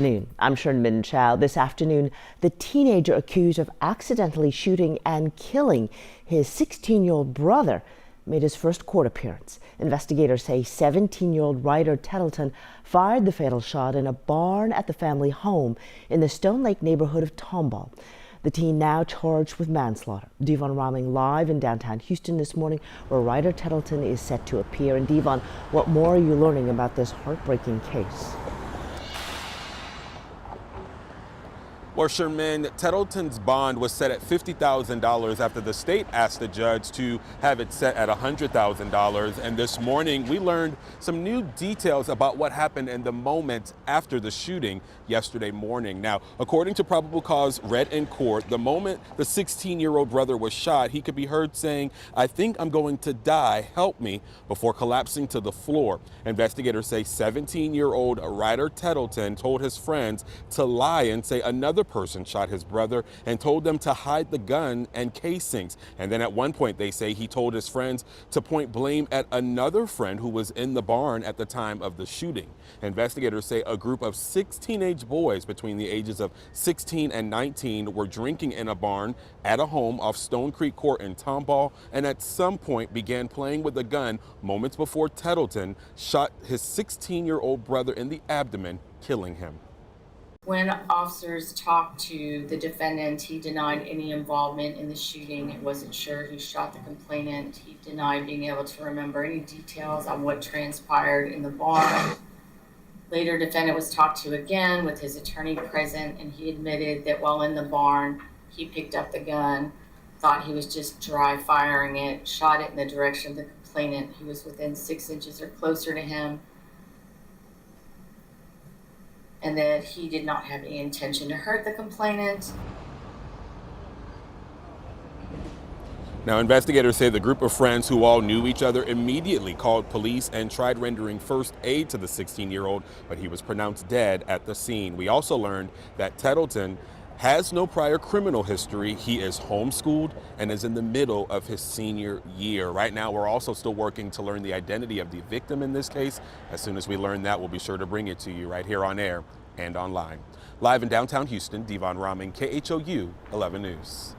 I'm Sherman Chow. This afternoon, the teenager accused of accidentally shooting and killing his 16-year-old brother made his first court appearance. Investigators say 17-year-old Rhyder Tettleton fired the fatal shot in a barn at the family home in the Stone Lake neighborhood of Tomball. The teen now charged with manslaughter. Devon Raming live in downtown Houston this morning, where Rhyder Tettleton is set to appear. And Devon, what more are you learning about this heartbreaking case? Well, Sherman, Tettleton's bond was set at $50,000 after the state asked the judge to have it set at $100,000. And this morning, we learned some new details about what happened in the moments after the shooting yesterday morning. Now, according to probable cause read in court, the moment the 16-year-old brother was shot, he could be heard saying, "I think I'm going to die, help me," before collapsing to the floor. Investigators say 17-year-old Rhyder Tettleton told his friends to lie and say another person shot his brother and told them to hide the gun and casings. And then at one point, they say he told his friends to point blame at another friend who was in the barn at the time of the shooting. Investigators say a group of 6 teenage boys between the ages of 16 and 19 were drinking in a barn at a home off Stone Creek Court in Tomball, and at some point began playing with a gun moments before Tettleton shot his 16-year-old brother in the abdomen, killing him. When officers talked to the defendant, he denied any involvement in the shooting. He wasn't sure who shot the complainant. He denied being able to remember any details on what transpired in the barn. Later, defendant was talked to again with his attorney present, and he admitted that while in the barn, he picked up the gun, thought he was just dry firing it, shot it in the direction of the complainant who was within 6 inches or closer to him, and that he did not have any intention to hurt the complainant. Now, investigators say the group of friends who all knew each other immediately called police and tried rendering first aid to the 16-year-old, but he was pronounced dead at the scene. We also learned that Tettleton has no prior criminal history. He is homeschooled and is in the middle of his senior year. Right now, we're also still working to learn the identity of the victim in this case. As soon as we learn that, we'll be sure to bring it to you right here on air and online. Live in downtown Houston, Devon Raming, KHOU 11 News.